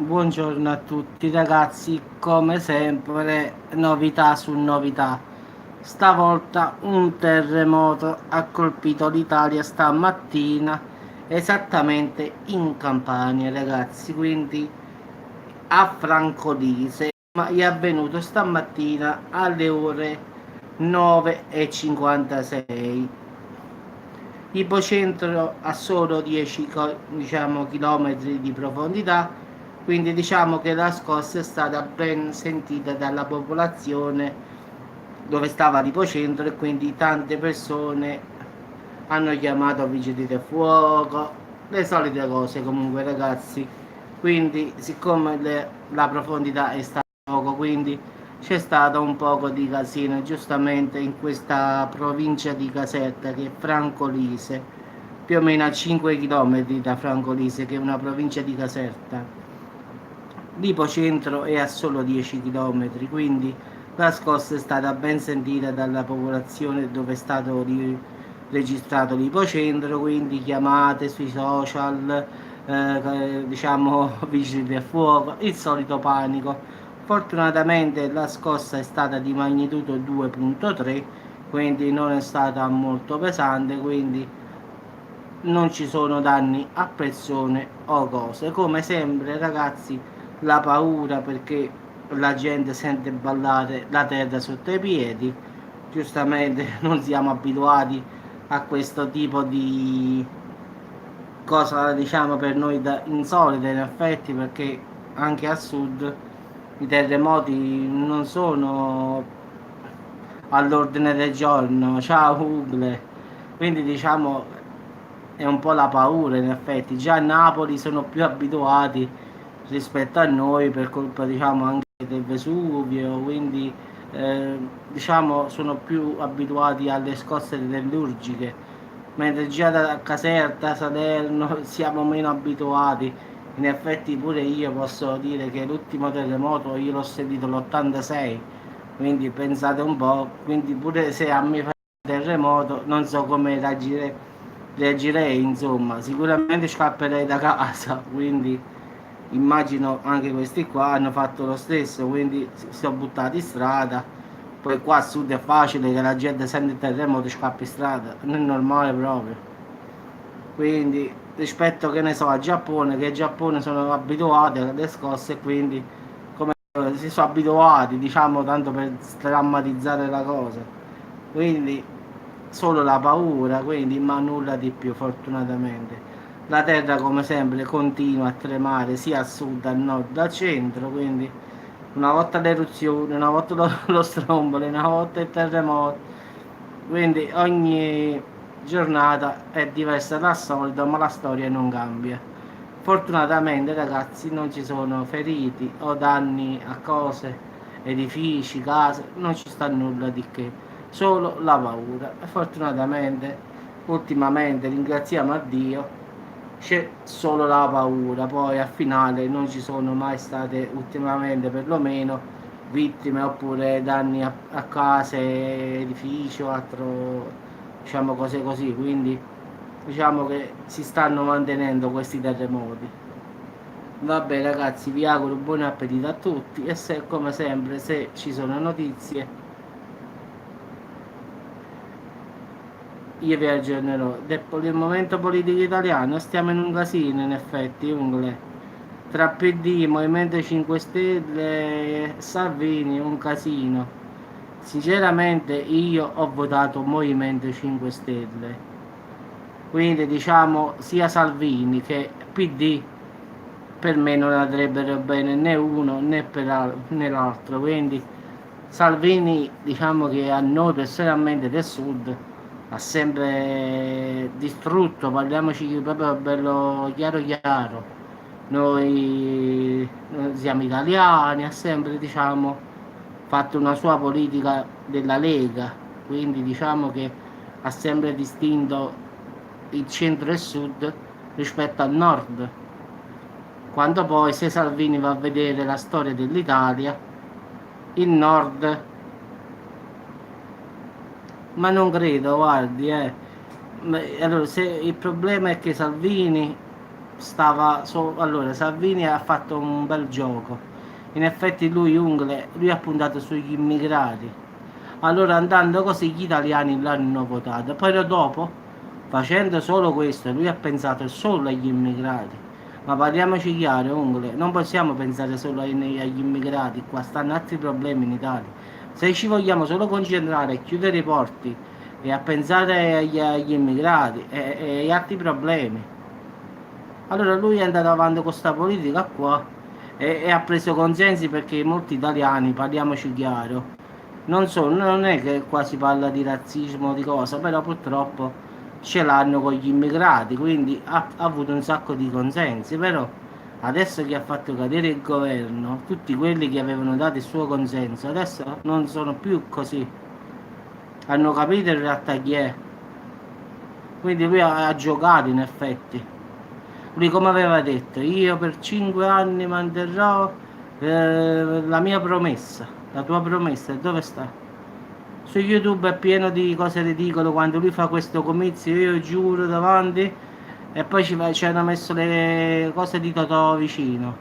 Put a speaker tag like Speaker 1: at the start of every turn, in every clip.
Speaker 1: Buongiorno a tutti ragazzi, come sempre novità su novità. Stavolta un terremoto ha colpito l'Italia stamattina, esattamente in Campania ragazzi, quindi a Francolise, ma è avvenuto stamattina alle ore 9:56. Ipocentro a solo 10 diciamo, chilometri di profondità, quindi diciamo che la scossa è stata ben sentita dalla popolazione dove stava l'ipocentro e quindi tante persone hanno chiamato vigili del fuoco, le solite cose comunque ragazzi. Quindi siccome la profondità è stata poco, quindi c'è stato un poco di casino giustamente in questa provincia di Caserta che è Francolise, più o meno a 5 km da Francolise che è una provincia di Caserta. L'ipocentro è a solo 10 km, quindi la scossa è stata ben sentita dalla popolazione dove è stato registrato l'ipocentro, quindi chiamate sui social, diciamo vigili del fuoco, il solito panico. Fortunatamente la scossa è stata di magnitudo 2.3, quindi non è stata molto pesante, quindi non ci sono danni a persone o cose. Come sempre ragazzi, la paura perché la gente sente ballare la terra sotto i piedi, giustamente non siamo abituati a questo tipo di cosa diciamo per noi da insolita in effetti, perché anche a sud i terremoti non sono all'ordine del giorno. Ciao Ugle. Quindi diciamo è un po' la paura in effetti. Già a Napoli sono più abituati rispetto a noi per colpa diciamo anche del Vesuvio, quindi eh, diciamo sono più abituati alle scosse tellurgiche, mentre già da Caserta, Salerno siamo meno abituati. In effetti pure io posso dire che l'ultimo terremoto io l'ho sentito l'86, quindi pensate un po', quindi pure se a me fa un terremoto non so come reagirei, insomma, sicuramente scapperei da casa, quindi immagino anche questi qua hanno fatto lo stesso, quindi si sono buttati in strada. Poi qua a sud è facile che la gente sente il terremoto e scappi in strada, non è normale proprio. Quindi rispetto che ne so al Giappone, che il Giappone sono abituati alle scosse e quindi come si sono abituati, diciamo, tanto per strammatizzare la cosa. Quindi solo la paura, quindi ma nulla di più fortunatamente. La terra come sempre continua a tremare sia a sud, al nord, al centro, quindi una volta l'eruzione, una volta lo strombolo, una volta il terremoto, quindi ogni giornata è diversa dal solito, ma la storia non cambia. Fortunatamente ragazzi non ci sono feriti o danni a cose, edifici, case, non ci sta nulla di che, solo la paura. E fortunatamente ultimamente ringraziamo a Dio c'è solo la paura, poi al finale non ci sono mai state ultimamente perlomeno vittime oppure danni a case, edifici o altro, diciamo cose così, quindi diciamo che si stanno mantenendo questi terremoti. Vabbè ragazzi, vi auguro buon appetito a tutti e se come sempre se ci sono notizie io vi aggiornerò. Del momento politico italiano stiamo in un casino in effetti, Ungle. Tra PD, Movimento 5 Stelle e Salvini, un casino. Sinceramente io ho votato Movimento 5 Stelle. Quindi diciamo sia Salvini che PD per me non andrebbero bene né uno né l'altro. Quindi Salvini diciamo che a noi personalmente del sud ha sempre distrutto, parliamoci proprio bello chiaro chiaro. Noi siamo italiani, ha sempre diciamo fatto una sua politica della Lega, quindi diciamo che ha sempre distinto il centro e il sud rispetto al nord. Quando poi se Salvini va a vedere la storia dell'Italia, il nord, ma non credo, guardi, Allora, se il problema è che Salvini allora Salvini ha fatto un bel gioco. In effetti lui ha puntato sugli immigrati. Allora andando così gli italiani l'hanno votato. Poi dopo, facendo solo questo, lui ha pensato solo agli immigrati. Ma parliamoci chiaro, Ungle, non possiamo pensare solo agli immigrati, qua stanno altri problemi in Italia. Se ci vogliamo solo concentrare e chiudere i porti e a pensare agli immigrati e agli altri problemi, allora lui è andato avanti con questa politica qua e ha preso consensi perché molti italiani, parliamoci chiaro, non è che qua si parla di razzismo, di cosa, però purtroppo ce l'hanno con gli immigrati, quindi ha avuto un sacco di consensi, però adesso che ha fatto cadere il governo, tutti quelli che avevano dato il suo consenso, adesso non sono più così, hanno capito in realtà chi è, quindi lui ha giocato in effetti. Lui come aveva detto, io per 5 anni manterrò la mia promessa, la tua promessa, dove sta? Su YouTube è pieno di cose ridicole quando lui fa questo comizio, io giuro davanti, e poi ci hanno messo le cose di Totò vicino.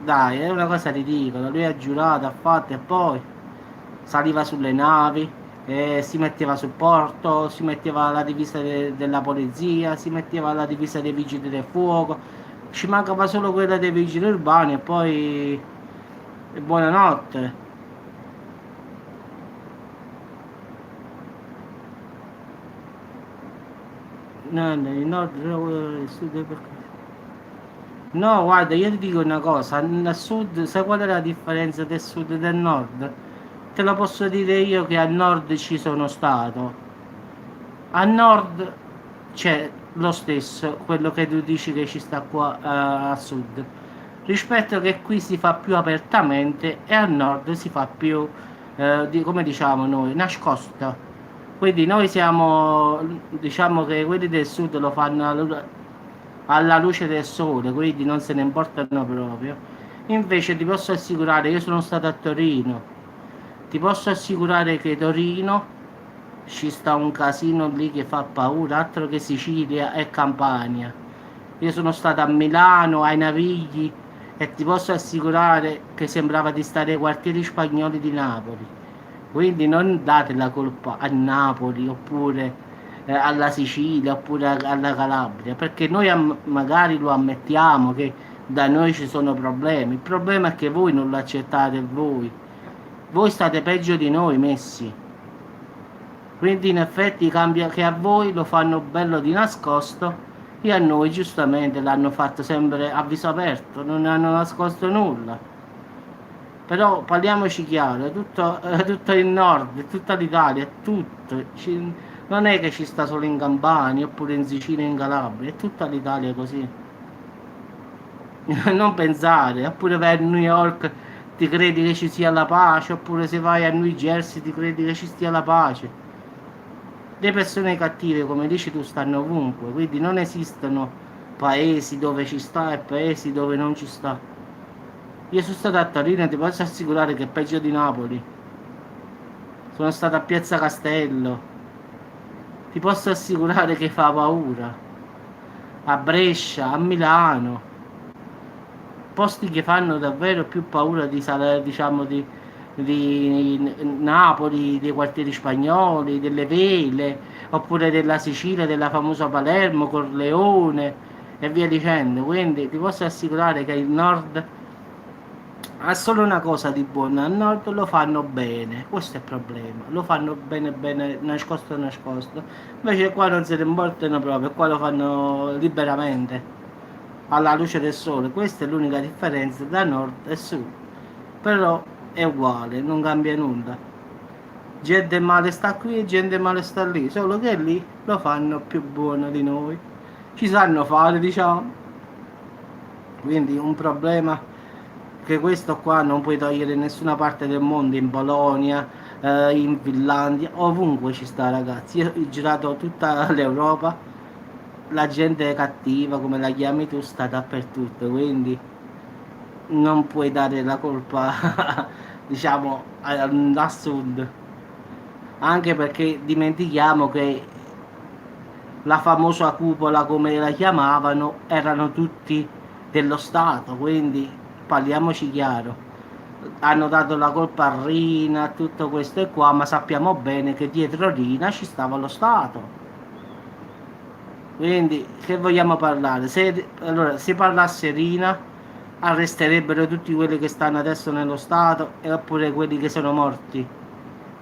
Speaker 1: Dai, è una cosa ridicola, lui ha giurato, ha fatto e poi saliva sulle navi, si metteva sul porto, si metteva la divisa della polizia, si metteva la divisa dei vigili del fuoco, ci mancava solo quella dei vigili urbani e poi buonanotte. No, no, il nord, il sud perché? No, guarda, io ti dico una cosa, al sud, sai qual è la differenza del sud e del nord? Te lo posso dire io che al nord ci sono stato. A nord c'è lo stesso, quello che tu dici che ci sta qua a sud, rispetto che qui si fa più apertamente e al nord si fa più, come diciamo noi, nascosto. Quindi noi siamo, diciamo che quelli del sud lo fanno alla luce del sole, quindi non se ne importano proprio. Invece ti posso assicurare, io sono stato a Torino, ti posso assicurare che Torino ci sta un casino lì che fa paura, altro che Sicilia e Campania. Io sono stato a Milano, ai Navigli e ti posso assicurare che sembrava di stare ai quartieri spagnoli di Napoli. Quindi non date la colpa a Napoli oppure alla Sicilia oppure alla Calabria, perché noi magari lo ammettiamo che da noi ci sono problemi. Il problema è che voi non lo accettate voi. Voi state peggio di noi messi. Quindi in effetti cambia che a voi lo fanno bello di nascosto e a noi giustamente l'hanno fatto sempre a viso aperto, non ne hanno nascosto nulla. Però parliamoci chiaro, tutto il nord, tutta l'Italia, tutto, non è che ci sta solo in Campania oppure in Sicilia e in Calabria, è tutta l'Italia così. Non pensare, oppure vai a New York ti credi che ci sia la pace, oppure se vai a New Jersey ti credi che ci stia la pace. Le persone cattive, come dici tu, stanno ovunque, quindi non esistono paesi dove ci sta e paesi dove non ci sta. Io sono stato a Torino e ti posso assicurare che è peggio di Napoli. Sono stato a Piazza Castello, ti posso assicurare che fa paura. A Brescia, a Milano, posti che fanno davvero più paura diciamo di Napoli, dei quartieri spagnoli, delle vele, oppure della Sicilia, della famosa Palermo, Corleone e via dicendo. Quindi ti posso assicurare che il nord ha solo una cosa di buono, al nord lo fanno bene, questo è il problema, lo fanno bene bene, nascosto nascosto, invece qua non se ne importano proprio, qua lo fanno liberamente, alla luce del sole, questa è l'unica differenza da nord e sud, però è uguale, non cambia nulla, gente male sta qui e gente male sta lì, solo che lì lo fanno più buono di noi, ci sanno fare diciamo, quindi un problema che questo qua non puoi togliere in nessuna parte del mondo, in Polonia, in Finlandia, ovunque ci sta ragazzi. Io ho girato tutta l'Europa, la gente cattiva, come la chiami tu, sta dappertutto, quindi non puoi dare la colpa, diciamo, a sud. Anche perché dimentichiamo che la famosa cupola come la chiamavano, erano tutti dello Stato, quindi parliamoci chiaro. Hanno dato la colpa a Rina, tutto questo e qua, ma sappiamo bene che dietro Rina ci stava lo Stato. Quindi, che vogliamo parlare? Allora, se parlasse Rina, arresterebbero tutti quelli che stanno adesso nello Stato e oppure quelli che sono morti.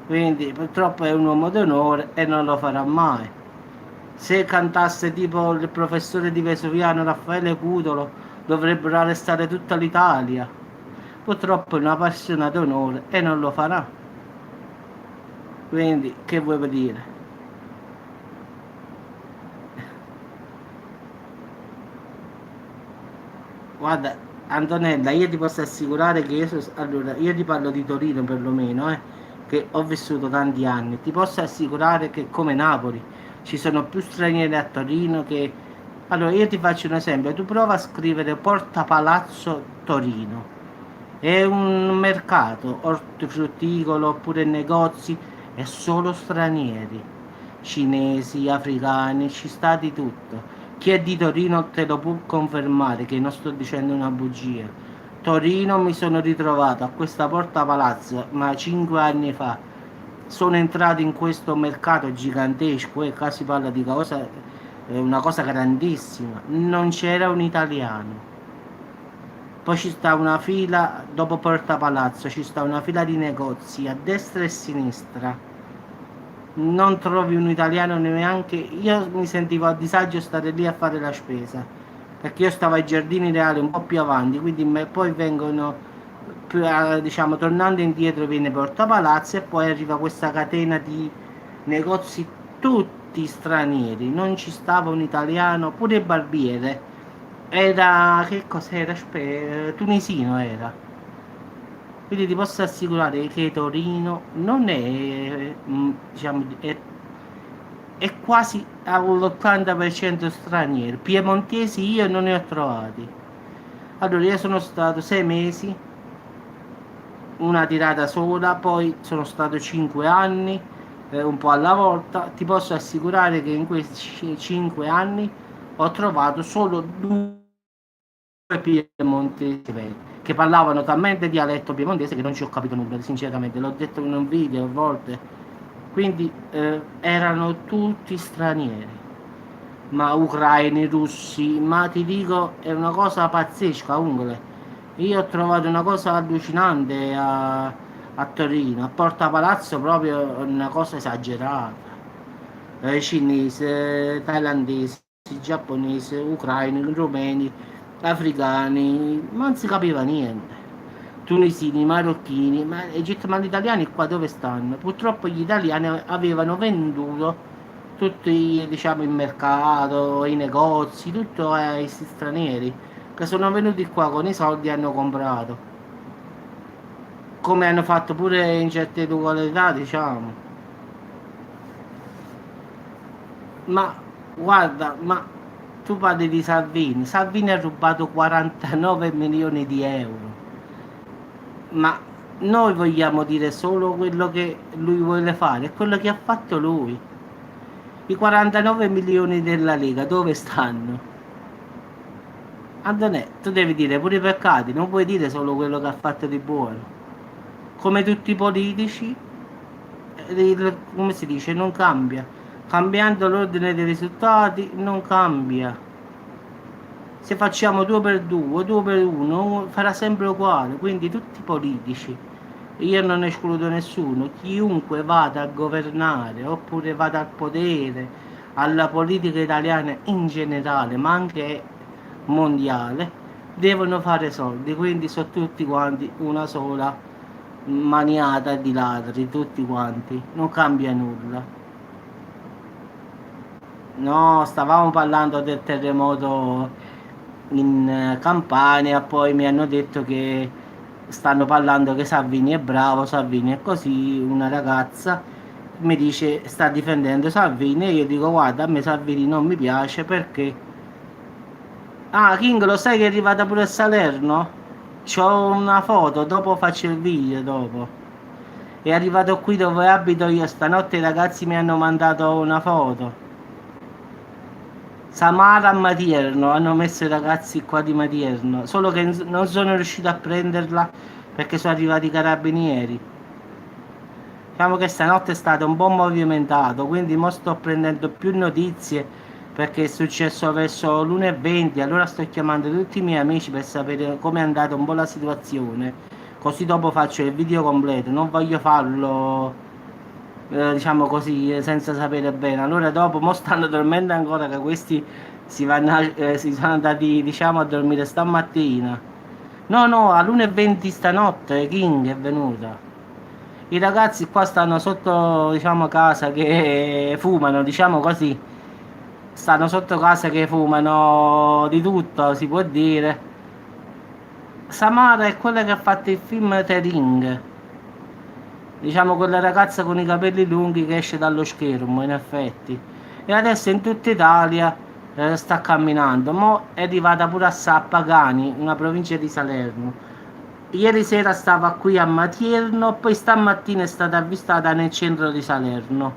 Speaker 1: Quindi, purtroppo è un uomo d'onore e non lo farà mai. Se cantasse tipo il professore di Vesuviano Raffaele Cutolo, dovrebbero arrestare tutta l'Italia. Purtroppo è una persona d'onore e non lo farà. Quindi, che vuoi dire? Guarda, Antonella, io ti posso assicurare che allora, io ti parlo di Torino perlomeno, che ho vissuto tanti anni. Ti posso assicurare che come Napoli ci sono più stranieri a Torino che... Allora, io ti faccio un esempio. Tu prova a scrivere Porta Palazzo Torino. È un mercato ortofrutticolo oppure negozi, è solo stranieri. Cinesi, africani, ci sta di tutto. Chi è di Torino te lo può confermare che non sto dicendo una bugia. Torino mi sono ritrovato a questa Porta Palazzo, ma 5 anni fa. Sono entrato in questo mercato gigantesco e qua si parla di cosa, una cosa grandissima. Non c'era un italiano. Poi ci sta una fila, dopo Porta Palazzo, ci sta una fila di negozi a destra e a sinistra. Non trovi un italiano neanche. Io mi sentivo a disagio stare lì a fare la spesa perché io stavo ai Giardini Reali un po' più avanti, quindi poi vengono diciamo tornando indietro viene Porta Palazzo e poi arriva questa catena di negozi tutti stranieri, non ci stava un italiano, pure il barbiere era, che cos'era? Tunisino era. Quindi ti posso assicurare che Torino non è, diciamo, è quasi all'80% straniero. Piemontesi io non ne ho trovati. Allora, io sono stato 6 mesi, una tirata sola, poi sono stato 5 anni, un po' alla volta. Ti posso assicurare che in questi 5 anni ho trovato solo 2 piemontesi veri, che parlavano talmente dialetto piemontese che non ci ho capito nulla, sinceramente. L'ho detto in un video a volte. Quindi erano tutti stranieri, ma ucraini, russi, ma ti dico è una cosa pazzesca, Ungole. Io ho trovato una cosa allucinante a Torino, a Porta Palazzo proprio una cosa esagerata. Cinese, thailandesi, giapponesi, ucraini, rumeni, africani, non si capiva niente. Tunisini, marocchini, ma, ma gli italiani qua dove stanno? Purtroppo gli italiani avevano venduto tutti, diciamo, il mercato, i negozi, tutto ai stranieri che sono venuti qua con i soldi e hanno comprato. Come hanno fatto pure in certe località, diciamo. Ma guarda, ma tu parli di Salvini. Salvini ha rubato 49 milioni di euro. Ma noi vogliamo dire solo quello che lui vuole fare, è quello che ha fatto lui. I 49 milioni della Lega dove stanno? Antonè, tu devi dire pure i peccati, non puoi dire solo quello che ha fatto di buono. Come tutti i politici, come si dice, non cambia. Cambiando l'ordine dei risultati non cambia. Se facciamo 2 per 2, 2 per 1, farà sempre uguale. Quindi tutti i politici, io non escludo nessuno, chiunque vada a governare oppure vada al potere, alla politica italiana in generale, ma anche mondiale, devono fare soldi. Quindi sono tutti quanti una sola maniata di ladri, tutti quanti, non cambia nulla. No, stavamo parlando del terremoto in Campania, poi mi hanno detto che stanno parlando che Salvini è bravo, Salvini è così, una ragazza mi dice sta difendendo Salvini e io dico guarda a me Salvini non mi piace perché... Ah King, lo sai che è arrivata pure a Salerno? C'ho una foto, dopo faccio il video dopo. È arrivato qui dove abito io stanotte, i ragazzi mi hanno mandato una foto. Samara a Matierno, hanno messo i ragazzi qua di Matierno, solo che non sono riuscito a prenderla perché sono arrivati i carabinieri. Diciamo che stanotte è stato un po' movimentato, quindi mo sto prendendo più notizie perché è successo verso l'1:20, allora sto chiamando tutti i miei amici per sapere come è andata un po' la situazione, così dopo faccio il video completo, non voglio farlo diciamo così senza sapere bene. Allora dopo mo stanno dormendo ancora che questi si sono andati diciamo a dormire stamattina. No, no, all'1:20 stanotte King è venuta. I ragazzi qua stanno sotto, diciamo, casa che fumano, diciamo così. Stanno sotto casa che fumano di tutto, si può dire. Samara è quella che ha fatto il film The Ring. Diciamo quella ragazza con i capelli lunghi che esce dallo schermo, in effetti. E adesso in tutta Italia sta camminando. Mo' è arrivata pure a Pagani, una provincia di Salerno. Ieri sera stava qui a Matierno, poi stamattina è stata avvistata nel centro di Salerno.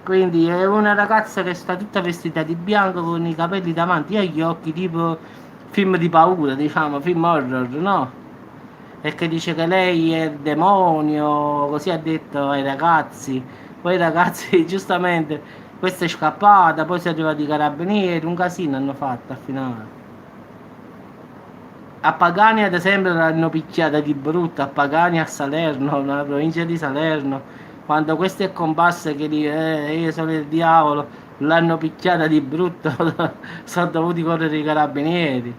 Speaker 1: Quindi è una ragazza che sta tutta vestita di bianco con i capelli davanti agli occhi, tipo film di paura, diciamo, film horror, no? E che dice che lei è il demonio, così ha detto ai ragazzi. Poi i ragazzi, giustamente, questa è scappata, poi sono arrivati i carabinieri, un casino hanno fatto al finale. A Pagani ad esempio l'hanno picchiata di brutto, a Pagani a Salerno, nella provincia di Salerno, quando questo è comparso che dice io sono il diavolo, l'hanno picchiata di brutto, sono dovuti correre i carabinieri.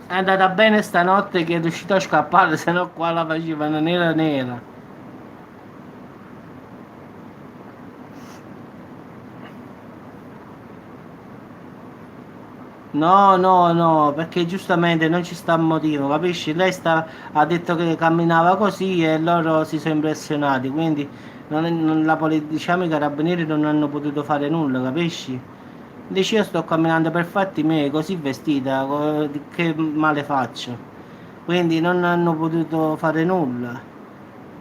Speaker 1: È andata bene stanotte che è riuscito a scappare, se no qua la facevano nera nera. No, no, no, perché giustamente non ci sta motivo, capisci? Ha detto che camminava così e loro si sono impressionati, quindi diciamo, i carabinieri non hanno potuto fare nulla, capisci? Dici io sto camminando per fatti miei, così vestita, che male faccio? Quindi non hanno potuto fare nulla.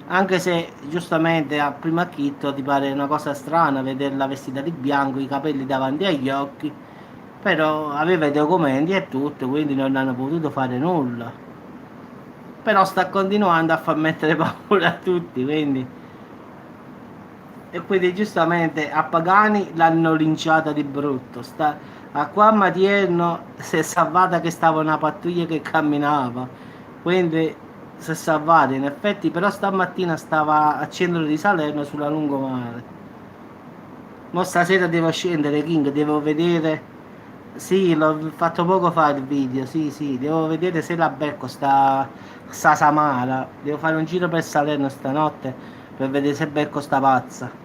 Speaker 1: Anche se giustamente a primo acchito ti pare una cosa strana vederla vestita di bianco, i capelli davanti agli occhi, però aveva i documenti e tutto, quindi non hanno potuto fare nulla. Però sta continuando a far mettere paura a tutti, quindi. E quindi giustamente a Pagani l'hanno linciata di brutto. A qua a Matierno si è salvata che stava una pattuglia che camminava. Quindi si è salvata in effetti, però stamattina stava a centro di Salerno sulla lungomare. Ma stasera devo scendere, King, devo vedere. Sì, l'ho fatto poco fa il video, sì, sì, devo vedere se la becco sta Samara. Devo fare un giro per Salerno stanotte per vedere se becco sta pazza.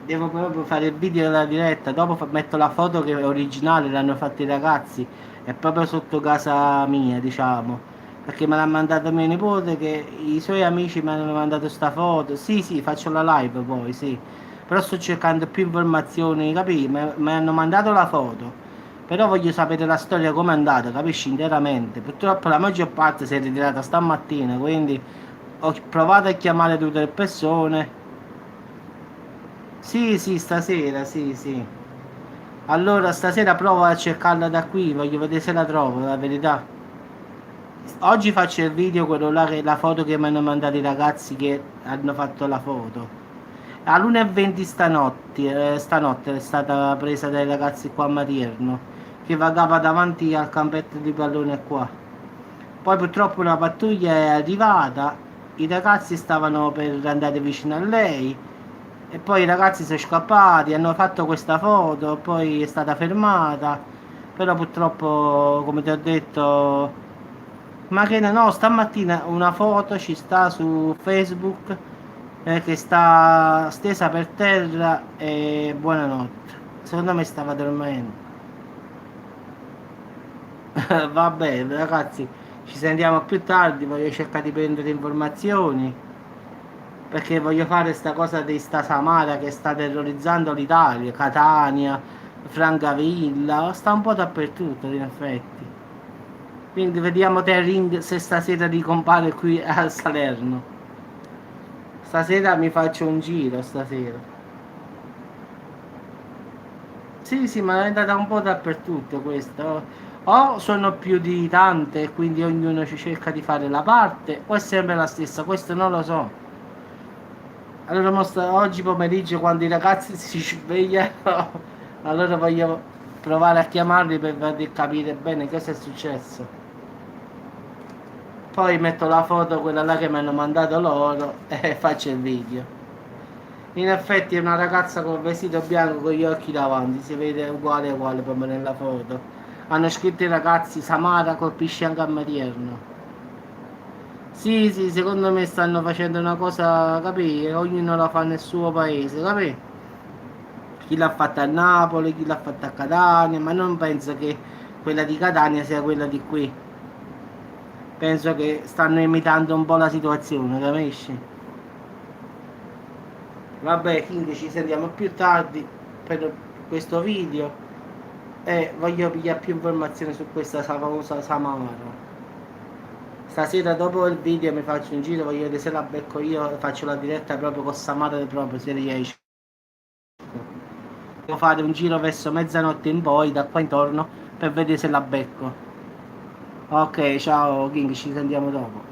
Speaker 1: Devo proprio fare il video della diretta, dopo metto la foto che è originale, l'hanno fatto i ragazzi, è proprio sotto casa mia, diciamo, perché me l'ha mandato mio nipote che i suoi amici mi hanno mandato sta foto, sì sì, faccio la live poi, sì, però sto cercando più informazioni, capì? Mi hanno mandato la foto, però voglio sapere la storia come è andata, capisci, interamente, purtroppo la maggior parte si è ritirata stamattina, quindi ho provato a chiamare tutte le persone. Sì, sì, stasera, sì, sì. Allora, stasera provo a cercarla da qui, voglio vedere se la trovo, la verità. Oggi faccio il video, quello là, la foto che mi hanno mandato i ragazzi che hanno fatto la foto. All'1:20 stanotte è stata presa dai ragazzi qua a Matierno, che vagava davanti al campetto di pallone qua. Poi purtroppo una pattuglia è arrivata, i ragazzi stavano per andare vicino a lei. E poi i ragazzi sono scappati, hanno fatto questa foto, poi è stata fermata, però purtroppo, come ti ho detto, ma che no, stamattina una foto ci sta su Facebook che sta stesa per terra e buonanotte. Secondo me stava dormendo. Va bene, ragazzi, ci sentiamo più tardi, voglio cercare di prendere informazioni perché voglio fare sta cosa di sta Samara che sta terrorizzando l'Italia, Catania, Francavilla, sta un po' dappertutto in effetti. Quindi vediamo te Ring se stasera ricompare qui a Salerno. Stasera mi faccio un giro, stasera. Sì, sì, ma è andata un po' dappertutto questo. O sono più di tante e quindi ognuno ci cerca di fare la parte, o è sempre la stessa, questo non lo so. Allora oggi pomeriggio quando i ragazzi si svegliano, allora voglio provare a chiamarli per farli capire bene cosa è successo. Poi metto la foto, quella là che mi hanno mandato loro, e faccio il video. In effetti è una ragazza con il vestito bianco con gli occhi davanti, si vede uguale uguale proprio nella foto. Hanno scritto i ragazzi, Samara colpisce anche a Marierno. Sì, sì, secondo me stanno facendo una cosa, capì? Ognuno la fa nel suo paese, capì? Chi l'ha fatta a Napoli, chi l'ha fatta a Catania, ma non penso che quella di Catania sia quella di qui. Penso che stanno imitando un po' la situazione, capisci? Vabbè, King, ci sentiamo più tardi per questo video e voglio pigliare più informazioni su questa famosa Samara. Stasera dopo il video mi faccio un giro, voglio vedere se la becco io, faccio la diretta proprio con Samara proprio, se riesco. Devo fare un giro verso mezzanotte in poi, da qua intorno, per vedere se la becco. Ok, ciao King, ci sentiamo dopo.